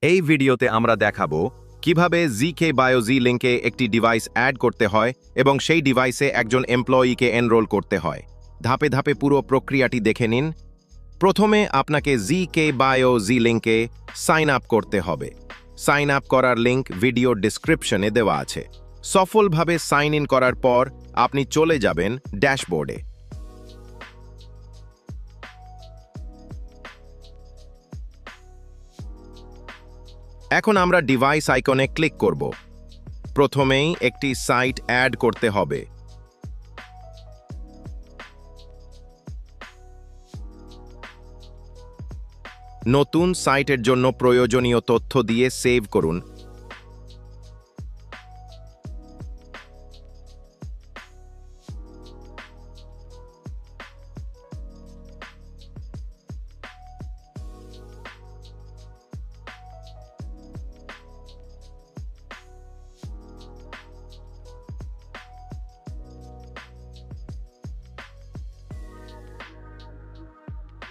এই ভিডিওতে আমরা দেখাবো কিভাবে ZK Bio লিংকে একটি ডিভাইস অ্যাড করতে হয় এবং সেই ডিভাইসে একজন এমপ্লয়িকে এনরোল করতে হয়। ধাপে ধাপে পুরো প্রক্রিয়াটি দেখে নিন। প্রথমে আপনাকে ZK Bio লিংকে সাইন আপ করতে হবে। সাইন আপ করার লিংক ভিডিও ডেসক্রিপশনে দেওয়া আছে। সফলভাবে সাইন ইন করার পর আপনি চলে যাবেন ড্যাশবোর্ডে। এখন আমরা ডিভাইস আইকনে ক্লিক করব। প্রথমেই একটি সাইট অ্যাড করতে হবে। নতুন সাইটের জন্য প্রয়োজনীয় তথ্য দিয়ে সেভ করুন।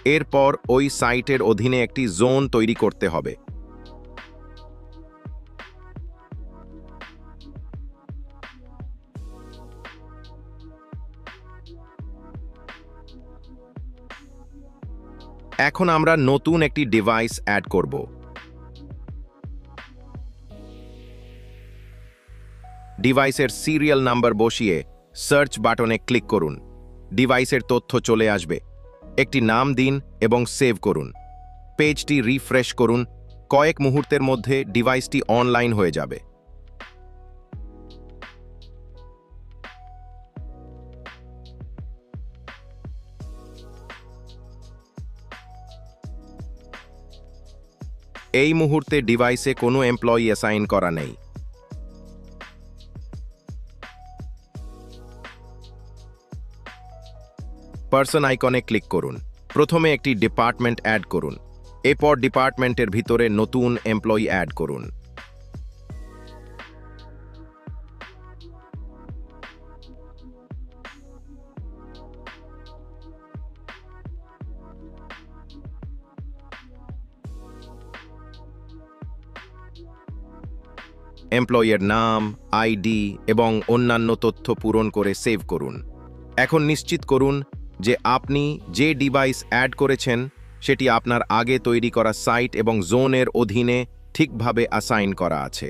এরপর ওই সাইটের অধীনে একটি জোন তৈরি করতে হবে। এখন আমরা নতুন একটি ডিভাইস অ্যাড করব। ডিভাইসের সিরিয়াল নাম্বার বসিয়ে সার্চ বাটনে ক্লিক করুন। ডিভাইসের তথ্য চলে আসবে। একটি নাম দিন এবং সেভ করুন। পেজটি রিফ্রেশ করুন। কয়েক মুহূর্তের মধ্যে ডিভাইসটি অনলাইন হয়ে যাবে। এই মুহূর্তে ডিভাইসে কোনো এমপ্লয়ি অ্যাসাইন করা নেই। পার্সন আইকনে ক্লিক করুন। প্রথমে একটি ডিপার্টমেন্ট অ্যাড করুন। এরপর ডিপার্টমেন্টের ভিতরে নতুন এমপ্লয়ি অ্যাড করুন। এমপ্লয়ির নাম, আইডি এবং অন্যান্য তথ্য পূরণ করে সেভ করুন। এখন নিশ্চিত করুন যে আপনি যে ডিভাইস অ্যাড করেছেন সেটি আপনার আগে তৈরি করা সাইট এবং জোনের অধীনে ঠিকভাবে অ্যাসাইন করা আছে।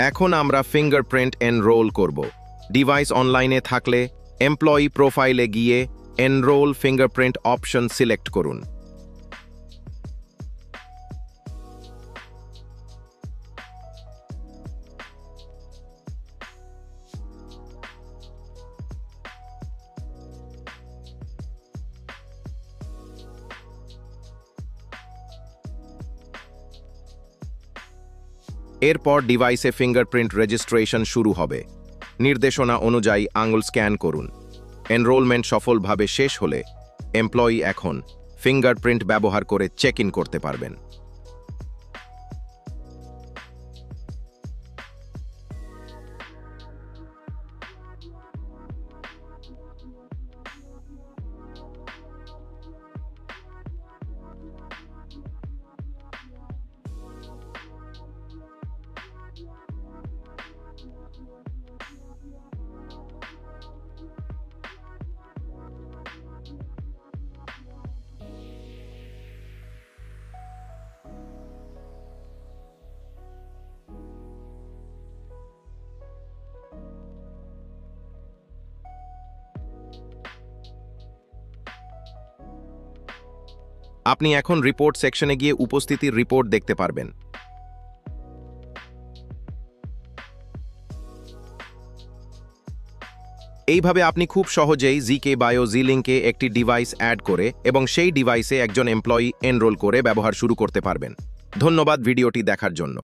এখন আমরা ফিঙ্গারপ্রিন্ট এনরোল করব। ডিভাইস অনলাইনে থাকলে এমপ্লয়ি প্রোফাইলে গিয়ে এনরোল ফিঙ্গারপ্রিন্ট অপশন সিলেক্ট করুন। এরপর ডিভাইসে ফিঙ্গারপ্রিন্ট রেজিস্ট্রেশন শুরু হবে। নির্দেশনা অনুযায়ী আঙুল স্ক্যান করুন। এনরোলমেন্ট সফলভাবে শেষ হলে এমপ্লয়ি এখন ফিঙ্গারপ্রিন্ট ব্যবহার করে চেক ইন করতে পারবেন। আপনি এখন রিপোর্ট সেকশনে গিয়ে উপস্থিতির রিপোর্ট দেখতে পারবেন। এইভাবে আপনি খুব সহজেই জিকে বায়ো জি লিঙ্কে একটি ডিভাইস অ্যাড করে এবং সেই ডিভাইসে একজন এমপ্লয়ি এনরোল করে ব্যবহার শুরু করতে পারবেন। ধন্যবাদ ভিডিওটি দেখার জন্য।